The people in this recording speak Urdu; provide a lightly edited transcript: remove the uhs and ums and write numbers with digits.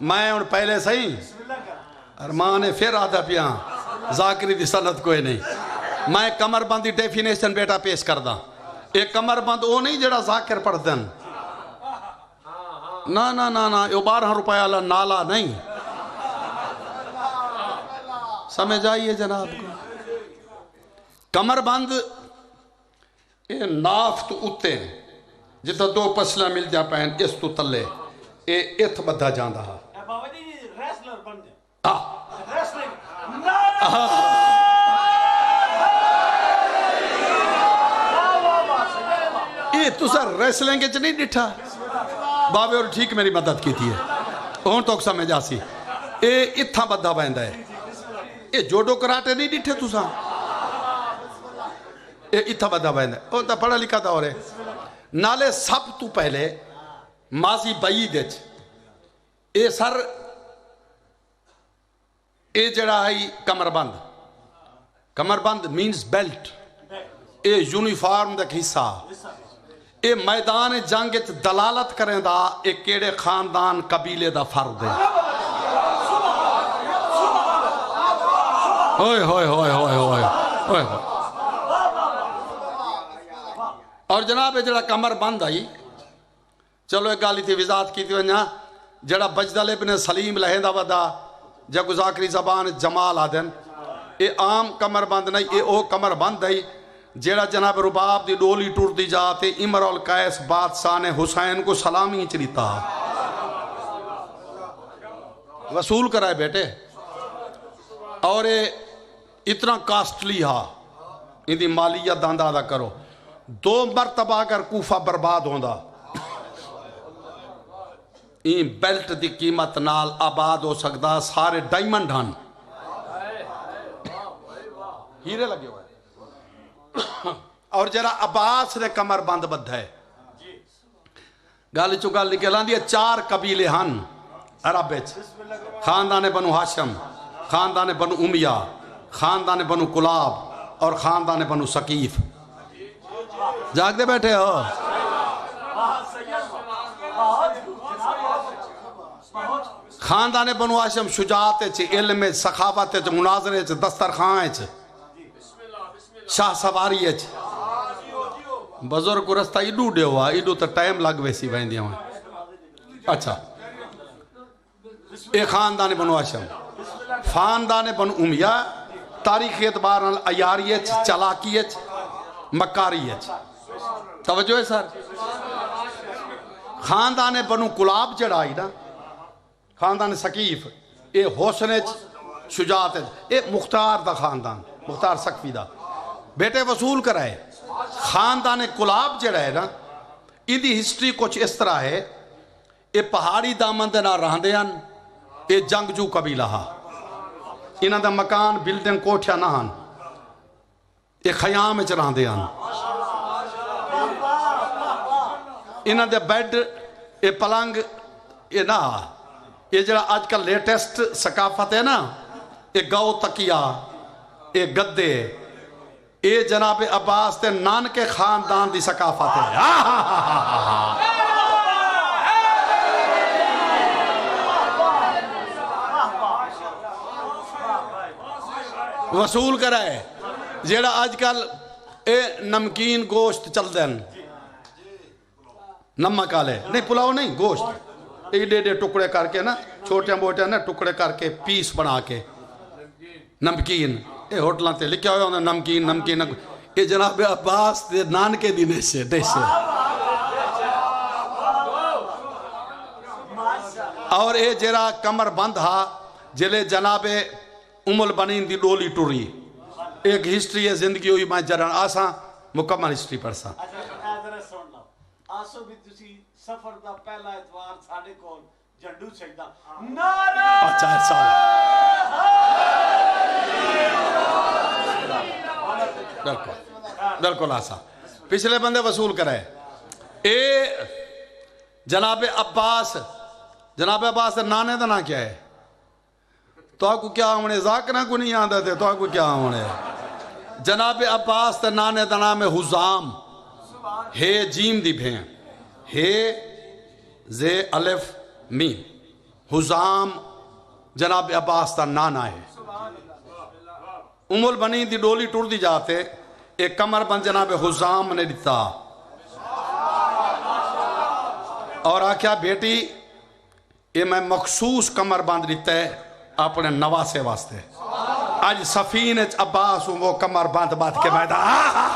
میں ان پہلے صحیح ارمان پھر آدھا پیا ذاکری دی سنت کوئی نہیں میں کمر بند دی ڈیفینیشن بیٹا پیش کردہ ایک کمر بند وہ نہیں جڑا ذاکر پڑھ دن نا نا نا نا یہ 12 روپے والا نالا نہیں سمجھ آئیے جناب کو کمر بند یہ ناف تو اتے جتا 2 پسلہ مل جا پہن اس تو تلے یہ اتھ بدھا جاندہ ہا یہ تو سر ریسلنگ کے نہیں ڈٹھا بابے اور ٹھیک میری مدد کی تھی ہے ہون تو سمجھ آسی یہ اتھا بدھا بہندہ ہے یہ جوڈو کراٹے نہیں ڈٹھے تو سا یہ اتھا بدھا بہندہ ہے وہ تا پڑھا لکھا تھا اور ہے نالے سب تو پہلے ماضی بعید ہے اے سر اے جڑا ہے کمر بند مینز بیلٹ اے یونیفارم دا حصہ اے میدان جنگ دلالت کریں دا ایک کیڑے خاندان قبیلے دا فرد ہے ہوئے ہوئے ہوئے ہوئے ہوئے ہوئے اور جناب جڑا کمر بند آئی چلو ایک گالی تھی وضاحت کی تھی ونیا جڑا بجدل ابن سلیم لہندہ ودا جگو ذاکری زبان جمال آدن اے عام کمر بند نہیں اے او کمر بند ہے جڑا جناب رباب دی ڈولی ٹور دی جاتے امر القیس بادشاہ نے حسین کو سلامی چلیتا وصول کرائے بیٹے اور اے اتنا کاسٹلی ہا ان دی مالیت داندہ ادا کرو 2 مرتبہ اگر کوفہ برباد ہوندہ این بیلٹ دی قیمت نال آباد ہو سکتا سارے ڈائمنڈ ہن ہیرے لگے ہوئے اور جرا عباس نے کمر بند بدھ ہے گالی چکال نکلان دیا 4 قبیلے ہن عرب خاندان بنو ہاشم خاندان بنو امیہ خاندان بنو کلاب اور خاندان بنو ثقیف جاگ دے بیٹھے ہو خاندان بنو ہاشم شجاعت چھے علم سخاوت چھے مناظرے چھے دسترخوان چھے شاہ سواری چھے بزرگ کو رستہ ایڈو دے ہوا ایڈو تا ٹائم لگ ویسی بہن دیا ہوا اچھا ایک خاندان بنو ہاشم خاندان بنو امیہ تاریخ اعتبار عیاری چھے چلاکی چھے مکاری چھے توجہ ہے سر خاندان بنو کلاب جڑائی نا خاندان ثقیف اے حسن شجاعت اے مختار دا خاندان مختار سقفی دا بیٹے وصول کرائے خاندان کلاب جڑا ہے نا ایدی ہسٹری کچھ اس طرح ہے اے پہاڑی دامن دے نہ رہندے ہیں اے جنگجو قبیلہ ہا انہاں دا مکان بلڈنگ کوٹھیا نہ ہن اے خیام اچ رہندے ہیں انہاں دے بیڈ اے پلنگ اے نہ یہ جڑا آج کل لیٹسٹ ثقافت ہے نا اے گو تکیہ اے گدے اے جناب عباس تے نان کے خاندان دی ثقافت ہے وصول کرائے جڑا آج کل اے نمکین گوشت چل دیں نمک آلے نہیں پلاؤ نہیں گوشت ایڈے ٹکڑے کر کے نا چھوٹے موٹے نا ٹکڑے کر کے پیس بنا کے نمکین اے ہوٹلوں تے لکھیا ہویا ہوندے نمکین اے جناب عباس دے نان کے دینے سے اور اے جرا کمر بند ہا جلے جناب ام البنین دی ڈولی ٹوری ایک ہسٹری ہے زندگی ہوئی میں جران آساں مکمل ہسٹری پڑھساں آسو بھی تسی سفر دا پہلا اتوار ساڑھے کول جھنڈو چھکدا نعرہ اچھا بالکل آسا پچھلے بندے وصول کرے اے جناب عباس نانے دا نا کیا ہے تو آپ کو کیا ہونے ذاکرہ کو نہیں آندہ تھے تو آپ کو کیا ہونے جناب عباس تے نانے دا نام حزام ہے جیم دی بھین ہے زے الف میم حزام جناب عباس دا نانا ہے. البنی دی ڈولی ٹر دی جاتے ایک کمر بند جناب حزام نے دیتا اور آکھیا بیٹی یہ میں مخصوص کمر بند دیتا ہے اپنے نواسے واسطے. آج سفین عباس وہ کمر بند بات کے میدان